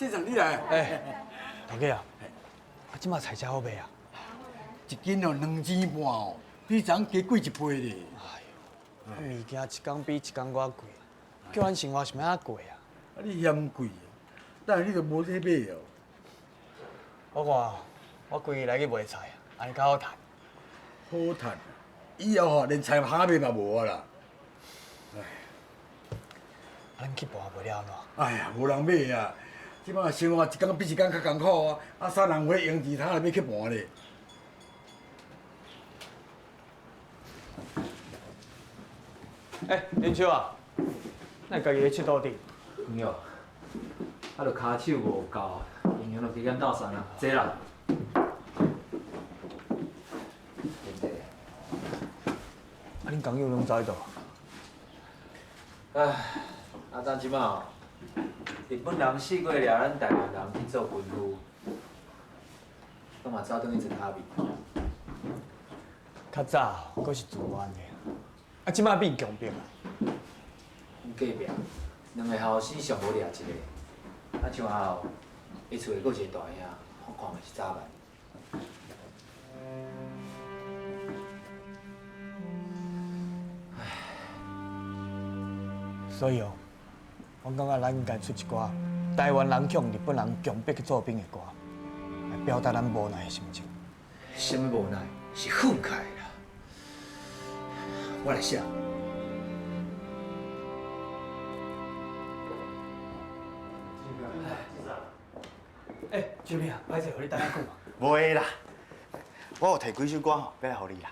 先生你来。头家啊，即马菜才好卖啊？一斤哦2钱半哦，比昨加贵1倍咧。物件一天比一天我贵，叫咱生活是要安过啊？啊，你嫌贵啊？等下你就无得买哦。我看哦，我规日来去卖菜，安尼较好赚。好赚，以后连菜行卖嘛无啊啦。咱去搬袂了安怎？哎呀，无人买啊！即摆生活一天比一天较艰苦啊！啊，啥人会用钱通来要去盘咧？林秋啊，咱家己去佚佗滴？朋友，啊，著骹手无够，营养著比咱斗散啊，坐啦。啊，恁工友拢走去倒？唉，啊，咱即摆哦，日本人死过掠咱台湾人去做军夫，我嘛走转去装阿面。较早佫是自愿的，啊，即摆变强迫啊。隔壁两个后生上无掠一个，啊，像后伊厝里佫有一个大兄，我看嘛是早办。所以哦，我感觉咱应该出一寡台湾人向日本人强迫去做兵的歌，来表达咱无奈的心情。什么无奈？是愤慨啦。我来写。秋玲啊，歹势，互你等下久嘛。无会啦，我有摕几首歌吼，要来互你啦。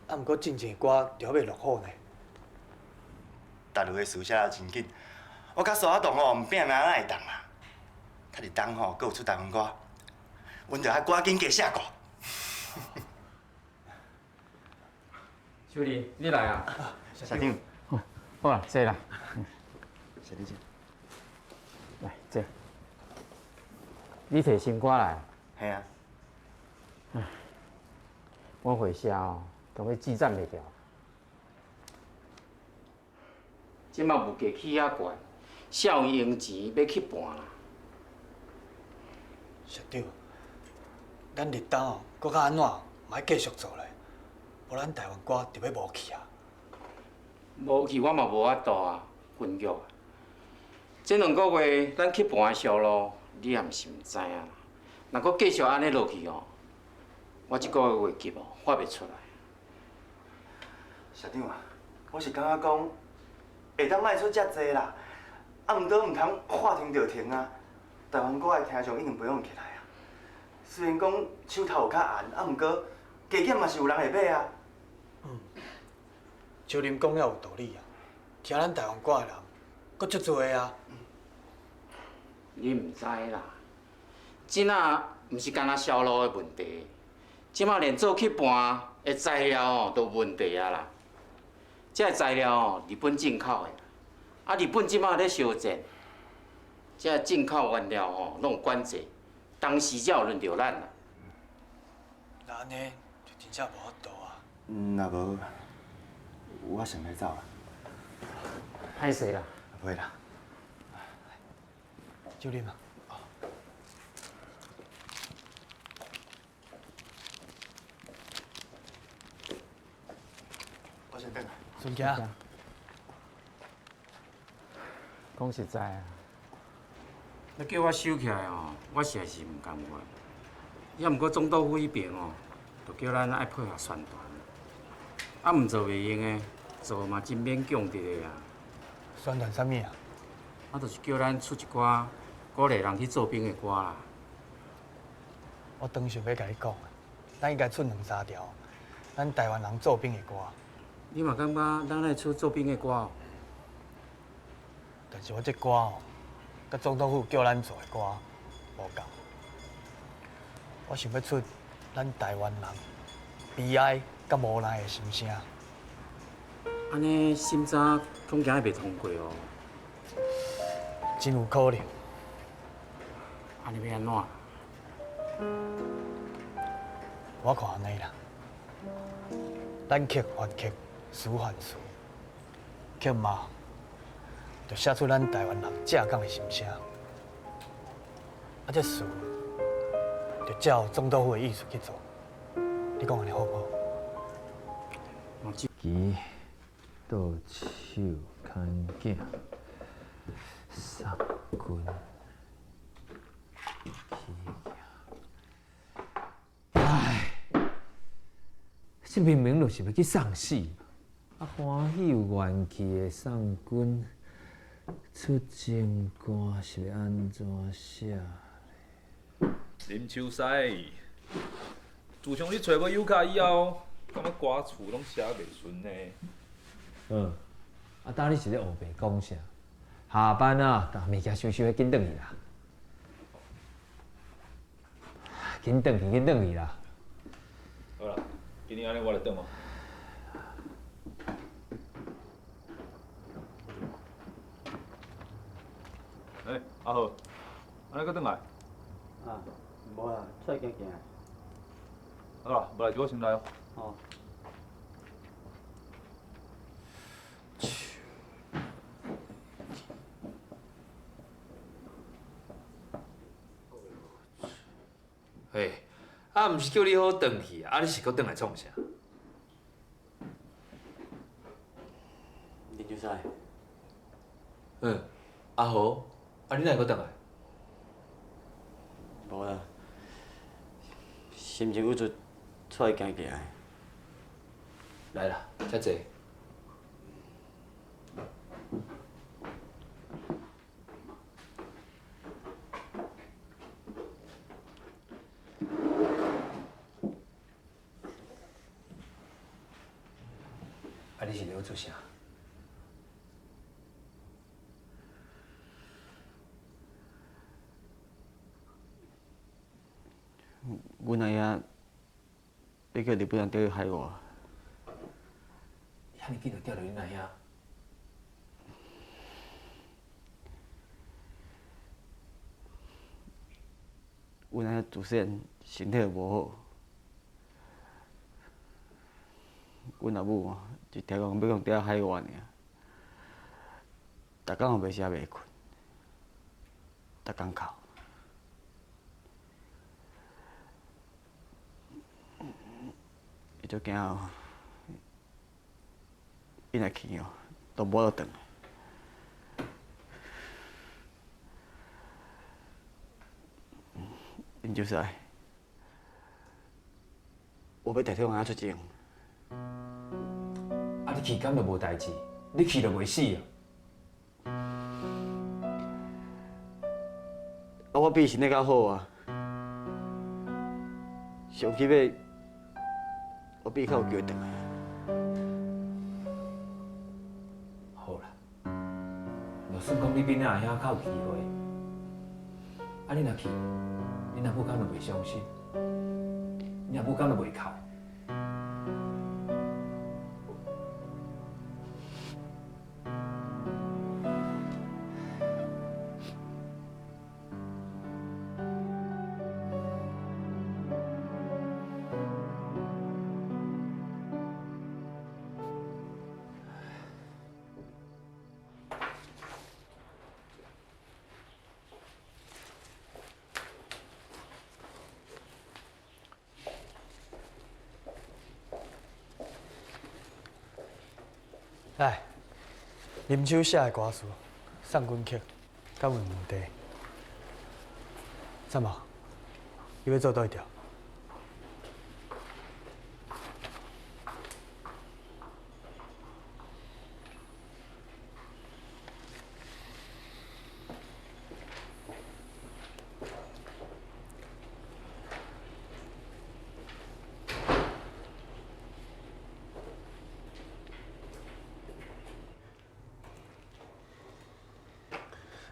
啊，毋过进前歌就要落好呢。大陆的事写得真紧，我甲沙洞吼，毋拼哪会当啦。他伫东吼，佫有出台湾歌，阮着爱赶紧加写歌。秋玲，你来啊！社长，好啊，坐啦，谢你先。来坐。你摕新歌来，嘿啊，我回社哦，都要记赞袂掉。即马物价起遐悬，啥有用钱要去搬啦？社长，咱日当哦，佫较安怎，嘛要继续做咧，无咱台湾歌就要无去啊。无去我嘛无法度啊，分局啊。这2个月咱去搬的销路，你也毋是毋知影啦。若佫继续安尼落去哦，我即个月月级哦发袂出来。社长啊，我是感觉讲，会当卖出遮济啦，啊，毋过毋通话停就停啊。台湾歌的听众已经培养起来啊。虽然讲手头有较严，啊，毋过加减嘛是有人会买啊。秋林讲了有道理啊，听咱台湾歌的人，佫足多啊。你毋知啦，即仔毋是干那销路的问题，即马连做去搬的材料哦都有问题啊啦。这材料哦，日本进口的，啊，日本即马咧烧战，这进口原料哦，拢有管制，当时才有轮到咱啦。那安尼就真正无法度啊。若无，我先来走啦。歹势啦，袂啦。秋林啊，我先转来。孙家，讲实在啊，你叫我收起来哦，我实在是唔甘愿。也毋过总督府迄边哦，就叫咱爱配合宣传，啊，毋做袂用的，做嘛真勉强伫个啊。宣传啥物啊？啊，就是叫咱出一寡鼓励人去做兵的歌啦。我当想要甲你讲啊，咱应该出2、3条，咱台湾人做兵的歌。你嘛感觉咱爱出做兵的歌哦？但是我这歌哦，甲总统府叫咱做的歌无共。我想要出咱台湾人悲哀甲无奈的心声。安尼审查恐惊会袂通过哦。真有可能。安尼要安怎？我看安尼啦，咱客还客，词还词，欠嘛，就写出咱台湾人正港的心声。啊，这词就照总督府的意思去做，你讲安尼好不好？旗倒手牵颈，上军这明明就是要去送死，啊欢喜有元气的送军出征歌是要安怎写？林秋西，自从你找过尤卡以后，感觉歌词拢写袂顺呢。啊，当你是咧黑白讲啥？下班啊，把物件收收，紧转去啦，紧转去啦。好啦，今日安尼我来转哦。阿豪，安尼搁转来？啊，无啦，出来行行。好啦，无来就我先来哦。哦。嘿，啊，毋是叫你好转去，啊，你是搁转来创啥？林秋西，阿豪，啊，你哪会搁转来？无啦，心情郁卒，出来行行的。来啦，遮坐。啊，你是咧做啥？阮阿爷要叫日本人调去海外，遐尼紧就调到恁阿兄？阮阿爷自细身体就无好，阮阿母一条讲要讲调海外尔，逐工也袂食袂困，逐工哭。伊就惊哦，伊若去哦，都无得转。林秋西，我要带替我阿出征。啊，你去敢就无代志，你去就袂死啊！啊，我比身体较好啊，上起码我比较有机会转来。好啦，就算讲你比恁阿兄较有机会，啊，你若去，恁阿母敢就袂伤心，恁阿母敢就袂哭。来，林秋写的歌词，送阮曲，敢有问题？怎么？你要做倒一条？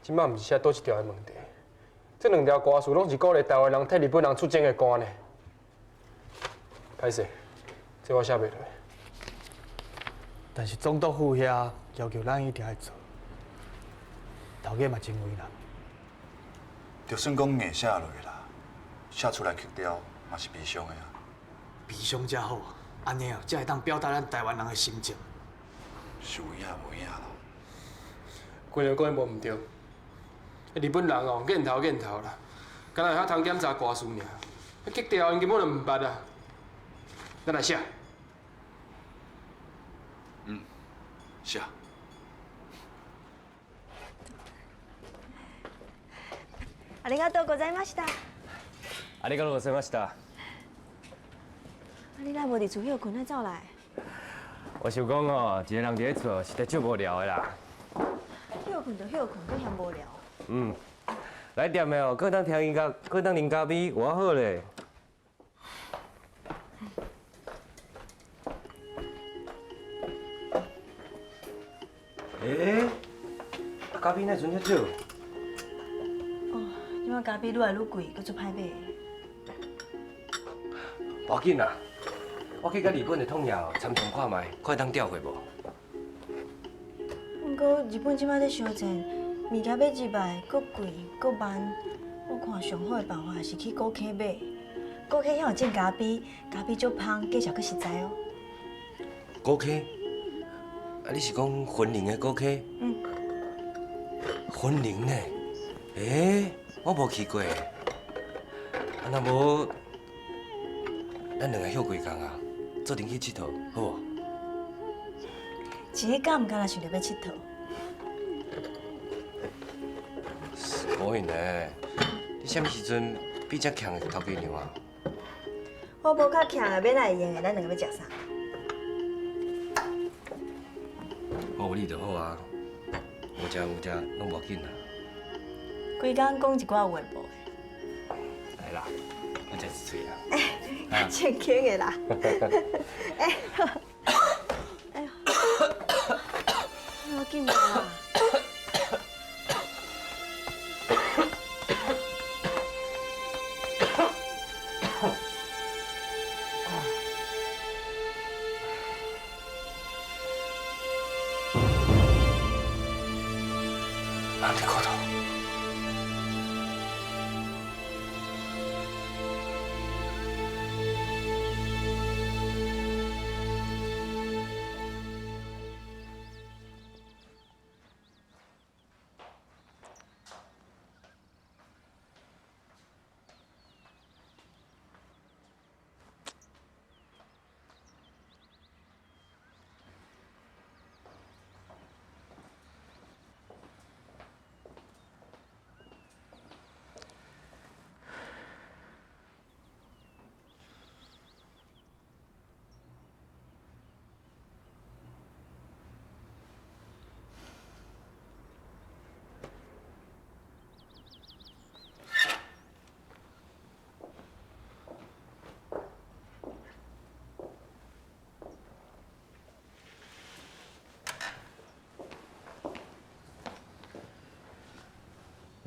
即摆毋是写倒一条的问题，这两条歌词拢是鼓励台湾人替日本人出征的歌呢。歹势，这我写袂落。但是总督府遐要求咱一定要做，头家嘛真为难。就算讲硬写落啦，写出来曲调嘛是悲伤的啊。悲伤才好啊！安尼哦，才会当表达咱台湾人的心情。是有影无影啦。规个讲的无毋对，日本人哦，瘾头啦，敢若会晓通检查歌词尔，曲调因根本就毋捌啊。咱来写。是啊。ありがとうございました。ありがとうございました。你来无伫厝休困啊走来？我想讲哦，一个人伫咧厝实在足无聊的啦。休困就休困，佫嫌无聊。来店的哦，搁当听音乐，搁当啉咖啡，偌好咧。咖啡哪存遮少？即摆咖啡愈来愈贵，佫足歹买。无要紧啦，我去甲日本的统爷参详看卖，看会当调回无？不过日本即摆咧烧钱，物件买入来佫贵佫慢。我看上好的办法是去古溪买，古溪遐有种咖啡，咖啡足香，价钱佫实在哦。高溪？啊，你是讲婚龄的高溪？婚龄呢？我无去过。啊，若无，咱两个休几工啊，做阵去佚佗，好无？一个敢毋敢若想着要佚佗？可以呢。你什么时阵比遮强的头家娘啊？我无较强的，免来会用的，咱两个要食啥？我有你就好啊，有食拢无要紧啦。规工讲一寡有诶无诶。来啦，我食一喙啊。正经的啦。哎呦，要紧啦。なんてこと。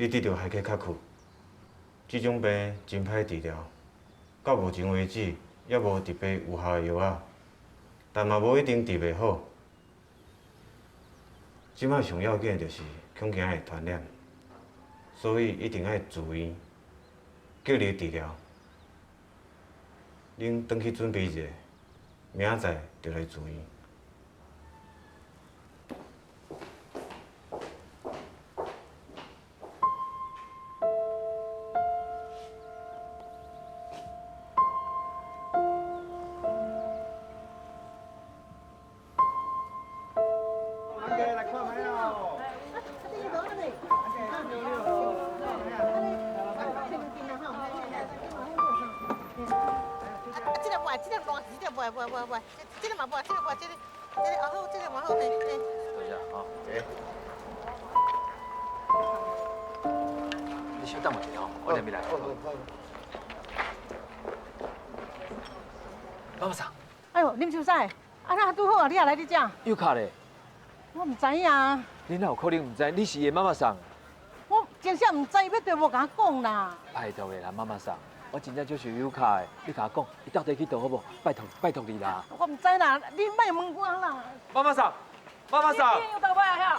你得着海克卡库，这种病真歹治疗，到目前为止也无特别有效的药仔，但嘛无一定治袂好。即摆上要紧的就是恐惊会传染，所以一定要住院，隔离治疗。恁转去准备一下，明仔载就来住院。这个嘛无，这个啊好，这个嘛好，嘿。坐下啊。你稍等一下哦，我连袂来。妈妈桑。哎呦，啉酒使？啊那拄好啊，你也来伫遮？又卡咧？我唔知影。你哪有可能唔知？你是伊妈妈桑。我真正唔知，要对无甲我讲啦。拜托的啦，妈妈桑。我真正就是有卡的，你甲我讲，伊到底去倒好无？拜托你啦！我唔知啦，你莫问我啦。妈妈桑，妈妈桑。你又倒来遐？